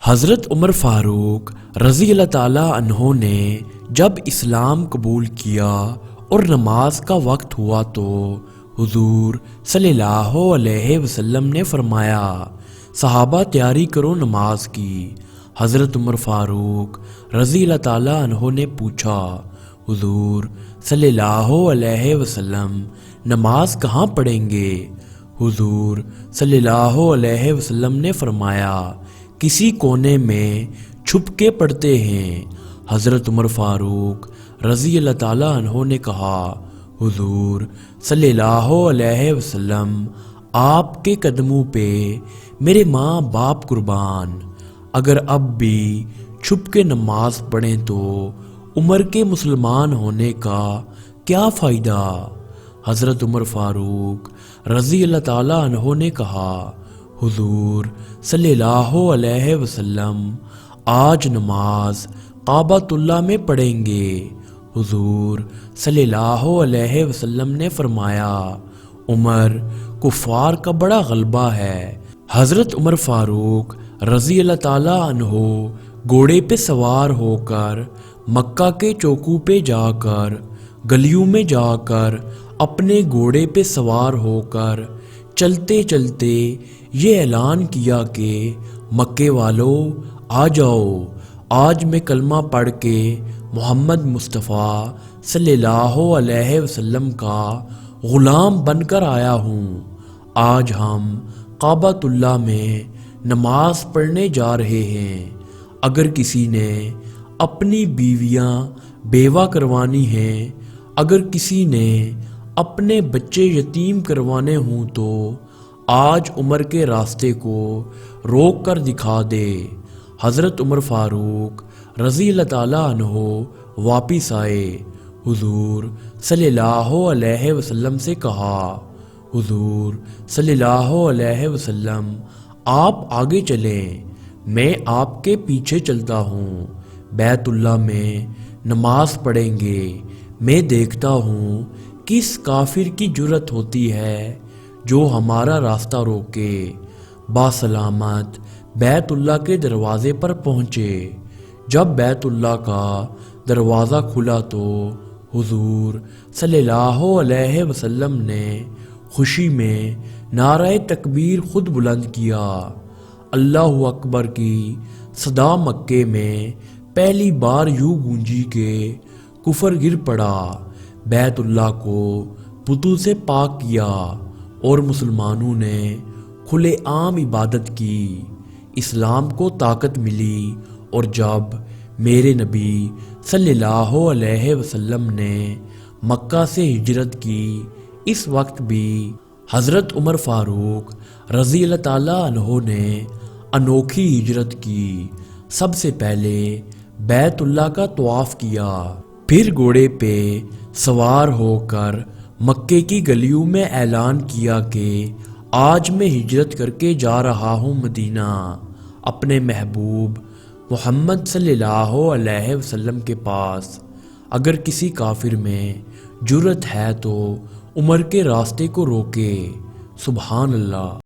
حضرت عمر فاروق رضی اللہ تعالیٰ عنہ نے جب اسلام قبول کیا اور نماز کا وقت ہوا تو حضور صلی اللہ علیہ وسلم نے فرمایا، صحابہ تیاری کرو نماز کی۔ حضرت عمر فاروق رضی اللہ تعالیٰ عنہ نے پوچھا، حضور صلی اللہ علیہ وسلم نماز کہاں پڑھیں گے؟ حضور صلی اللہ علیہ وسلم نے فرمایا، کسی کونے میں چھپ کے پڑھتے ہیں۔ حضرت عمر فاروق رضی اللہ تعالیٰ عنہ نے کہا، حضور صلی اللہ علیہ وسلم آپ کے قدموں پہ میرے ماں باپ قربان، اگر اب بھی چھپ کے نماز پڑھیں تو عمر کے مسلمان ہونے کا کیا فائدہ؟ حضرت عمر فاروق رضی اللہ تعالیٰ عنہ نے کہا، حضور صلی اللہ علیہ وسلم آج نماز کعبۃ اللہ میں پڑھیں گے۔ حضور صلی اللہ علیہ وسلم نے فرمایا، عمر کفار کا بڑا غلبہ ہے۔ حضرت عمر فاروق رضی اللہ تعالیٰ عنہ گھوڑے پہ سوار ہو کر مکہ کے چوکوں پہ جا کر گلیوں میں جا کر اپنے گھوڑے پہ سوار ہو کر چلتے چلتے یہ اعلان کیا کہ مکے والو آ جاؤ، آج میں کلمہ پڑھ کے محمد مصطفیٰ صلی اللہ علیہ وسلم کا غلام بن کر آیا ہوں۔ آج ہم کعبۃ اللہ میں نماز پڑھنے جا رہے ہیں۔ اگر کسی نے اپنی بیویاں بیوہ کروانی ہیں، اگر کسی نے اپنے بچے یتیم کروانے ہوں تو آج عمر کے راستے کو روک کر دکھا دے۔ حضرت عمر فاروق رضی اللہ تعالیٰ عنہ واپس آئے، حضور صلی اللہ علیہ وسلم سے کہا، حضور صلی اللہ علیہ وسلم آپ آگے چلیں، میں آپ کے پیچھے چلتا ہوں، بیت اللہ میں نماز پڑھیں گے۔ میں دیکھتا ہوں کس کافر کی جرأت ہوتی ہے جو ہمارا راستہ روکے۔ باسلامت بیت اللہ کے دروازے پر پہنچے۔ جب بیت اللہ کا دروازہ کھلا تو حضور صلی اللہ علیہ وسلم نے خوشی میں نعرہ تکبیر خود بلند کیا۔ اللہ اکبر کی صدا مکے میں پہلی بار یوں گونجی کہ کفر گر پڑا، بیت اللہ کو بتوں سے پاک کیا اور مسلمانوں نے کھلے عام عبادت کی۔ اسلام کو طاقت ملی، اور جب میرے نبی صلی اللہ علیہ وسلم نے مکہ سے ہجرت کی، اس وقت بھی حضرت عمر فاروق رضی اللہ تعالیٰ عنہ نے انوکھی ہجرت کی۔ سب سے پہلے بیت اللہ کا طواف کیا، پھر گھوڑے پہ سوار ہو کر مکے کی گلیوں میں اعلان کیا کہ آج میں ہجرت کر کے جا رہا ہوں مدینہ، اپنے محبوب محمد صلی اللہ علیہ وسلم کے پاس۔ اگر کسی کافر میں جرأت ہے تو عمر کے راستے کو روکے۔ سبحان اللہ۔